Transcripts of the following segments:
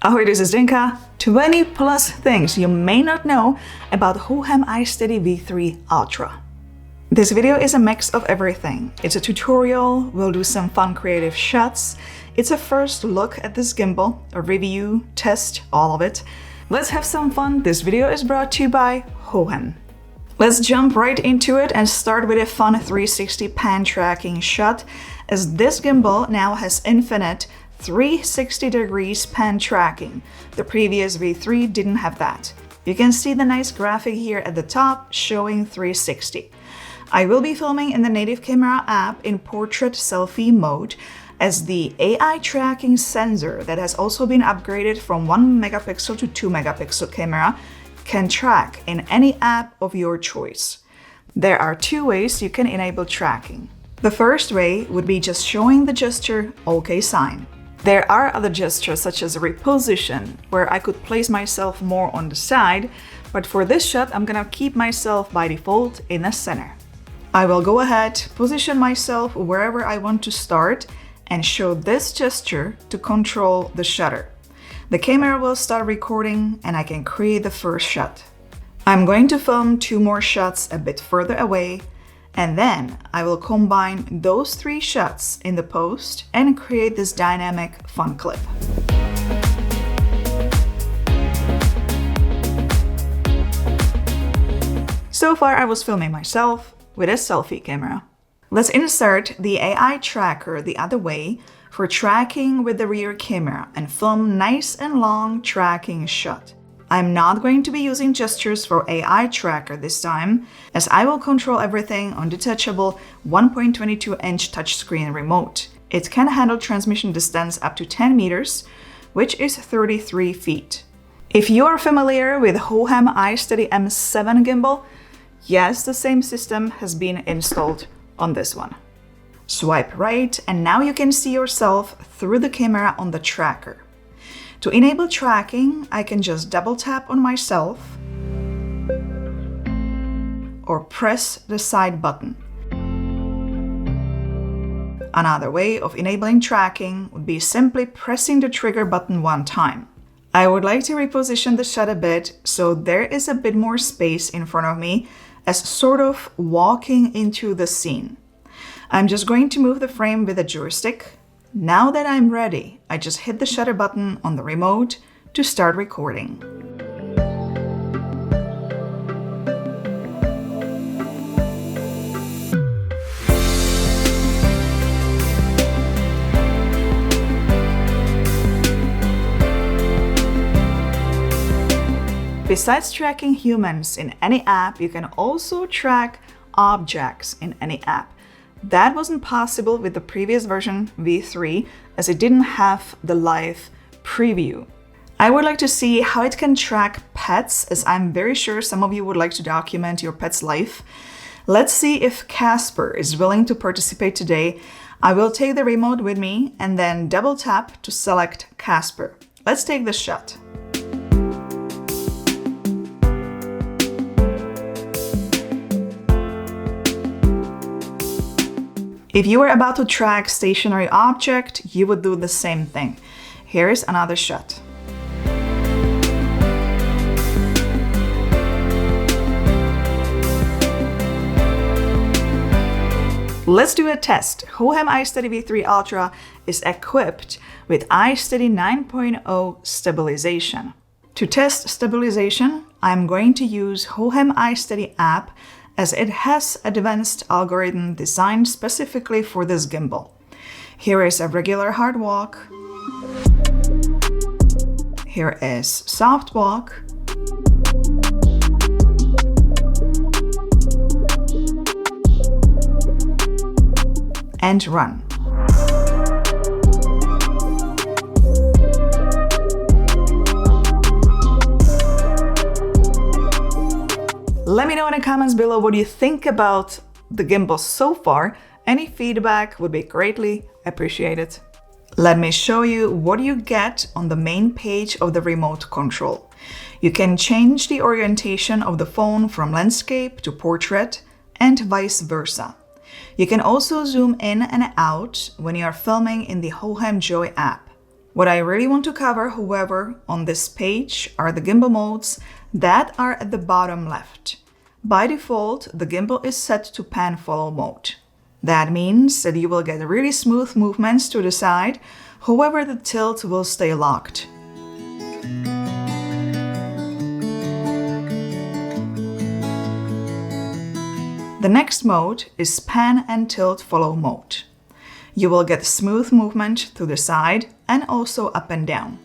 Ahoy, this is Zdenka. 20 plus things you may not know about Hohem iSteady V3 Ultra. This video is a mix of everything. It's a tutorial, we'll do some fun creative shots. It's a first look at this gimbal, a review, test, all of it. Let's have some fun. This video is brought to you by Hohem. Let's jump right into it and start with a fun 360 pan tracking shot, as this gimbal now has infinite 360 degrees pan tracking. The previous V3 didn't have that. You can see the nice graphic here at the top showing 360. I will be filming in the native camera app in portrait selfie mode, as the AI tracking sensor that has also been upgraded from 1 megapixel to 2 megapixel camera can track in any app of your choice. There are two ways you can enable tracking. The first way would be just showing the gesture OK sign. There are other gestures such as reposition, where I could place myself more on the side, but for this shot I'm gonna keep myself by default in the center. I will go ahead, position myself wherever I want to start, and show this gesture to control the shutter. The camera will start recording and I can create the first shot. I'm going to film 2 more shots a bit further away, and then I will combine those 3 shots in the post and create this dynamic fun clip. So far I was filming myself with a selfie camera. Let's insert the AI tracker the other way for tracking with the rear camera and film nice and long tracking shot. I'm not going to be using gestures for AI tracker this time, as I will control everything on detachable 1.22-inch touchscreen remote. It can handle transmission distance up to 10 meters, which is 33 feet. If you are familiar with Hohem iSteady M7 gimbal, yes, the same system has been installed on this one. Swipe right and now you can see yourself through the camera on the tracker. To enable tracking, I can just double tap on myself or press the side button. Another way of enabling tracking would be simply pressing the trigger button 1 time. I would like to reposition the shot a bit so there is a bit more space in front of me, as sort of walking into the scene. I'm just going to move the frame with a joystick. Now that I'm ready, I just hit the shutter button on the remote to start recording. Besides tracking humans in any app, you can also track objects in any app. That wasn't possible with the previous version, V3, as it didn't have the live preview. I would like to see how it can track pets, as I'm very sure some of you would like to document your pet's life. Let's see if Casper is willing to participate today. I will take the remote with me and then double tap to select Casper. Let's take the shot. If you were about to track stationary object, you would do the same thing. Here is another shot. Let's do a test. Hohem iSteady V3 Ultra is equipped with iSteady 9.0 Stabilization. To test stabilization, I'm going to use Hohem iSteady app, as it has advanced algorithm designed specifically for this gimbal. Here is a regular hard walk. Here is soft walk. And run. Let me know in the comments below what you think about the gimbal so far. Any feedback would be greatly appreciated. Let me show you what you get on the main page of the remote control. You can change the orientation of the phone from landscape to portrait and vice versa. You can also zoom in and out when you are filming in the Hohem Joy app. What I really want to cover, however, on this page are the gimbal modes that are at the bottom left. By default, the gimbal is set to pan follow mode. That means that you will get really smooth movements to the side, however the tilt will stay locked. The next mode is pan and tilt follow mode. You will get smooth movement to the side and also up and down.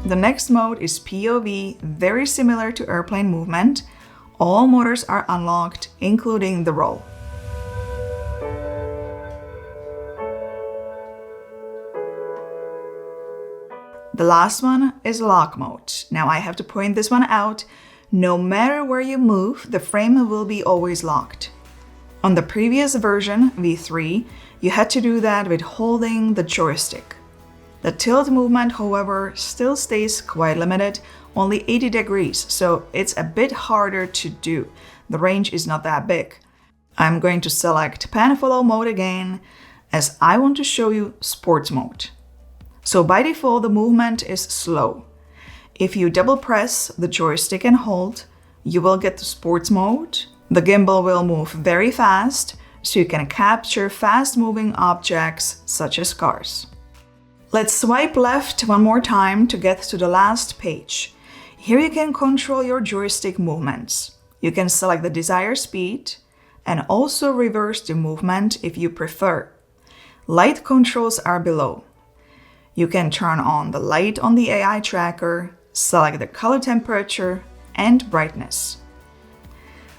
The next mode is POV, very similar to airplane movement. All motors are unlocked, including the roll. The last one is lock mode. Now I have to point this one out. No matter where you move, the frame will be always locked. On the previous version, V3, you had to do that with holding the joystick. The tilt movement, however, still stays quite limited, only 80 degrees, so it's a bit harder to do. The range is not that big. I'm going to select pan follow mode again, as I want to show you sports mode. So by default, the movement is slow. If you double press the joystick and hold, you will get to sports mode. The gimbal will move very fast, so you can capture fast-moving objects such as cars. Let's swipe left one more time to get to the last page. Here you can control your joystick movements. You can select the desired speed and also reverse the movement if you prefer. Light controls are below. You can turn on the light on the AI tracker, select the color temperature and brightness.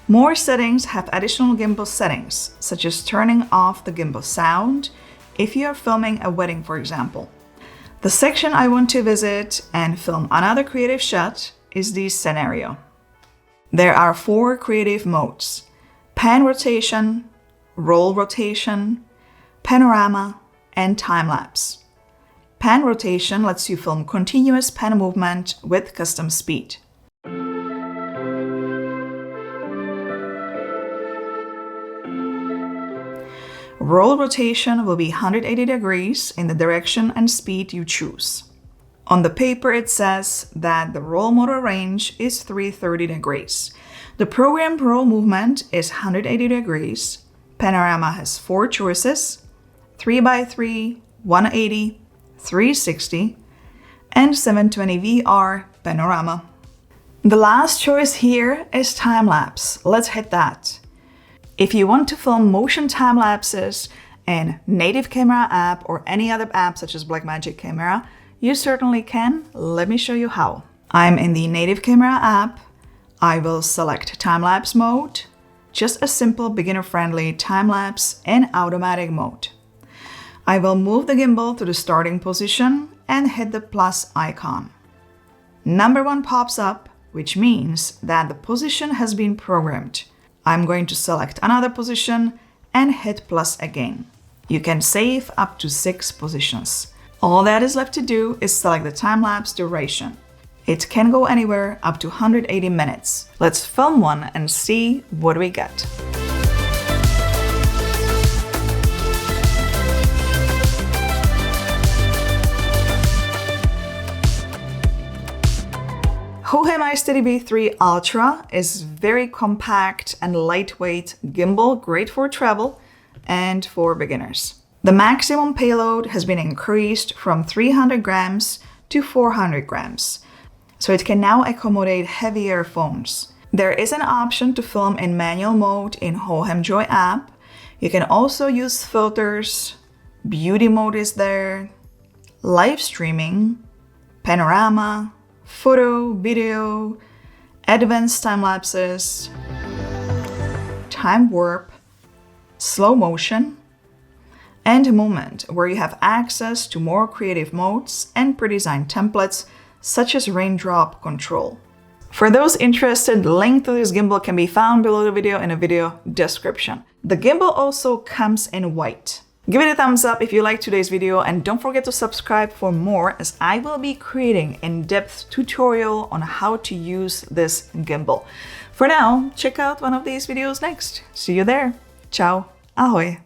More settings have additional gimbal settings, such as turning off the gimbal sound if you are filming a wedding, for example. The section I want to visit and film another creative shot is the scenario. There are 4 creative modes: pan rotation, roll rotation, panorama, and time-lapse. Pan rotation lets you film continuous pan movement with custom speed. Roll rotation will be 180 degrees in the direction and speed you choose. On the paper it says that the roll motor range is 330 degrees. The programmed roll movement is 180 degrees. Panorama has 4 choices: 3x3, 180, 360, and 720 VR panorama. The last choice here is time-lapse. Let's hit that. If you want to film motion time-lapses in native camera app or any other app such as Blackmagic Camera, you certainly can. Let me show you how. I'm in the native camera app. I will select time-lapse mode, just a simple beginner-friendly time-lapse in automatic mode. I will move the gimbal to the starting position and hit the plus icon. Number 1 pops up, which means that the position has been programmed. I'm going to select another position and hit plus again. You can save up to 6 positions. All that is left to do is select the time-lapse duration. It can go anywhere up to 180 minutes. Let's film one and see what we get. Hohem iSteady V3 Ultra is very compact and lightweight gimbal, great for travel and for beginners. The maximum payload has been increased from 300 grams to 400 grams, so it can now accommodate heavier phones. There is an option to film in manual mode in Hohem Joy app. You can also use filters, beauty mode is there, live streaming, panorama, photo, video, advanced time lapses, time warp, slow motion, and moment, where you have access to more creative modes and pre-designed templates such as raindrop control. For those interested, link to this gimbal can be found below the video in the video description. The gimbal also comes in white. Give it a thumbs up if you liked today's video, and don't forget to subscribe for more, as I will be creating in-depth tutorial on how to use this gimbal. For now, check out one of these videos next. See you there. Ciao. Ahoj.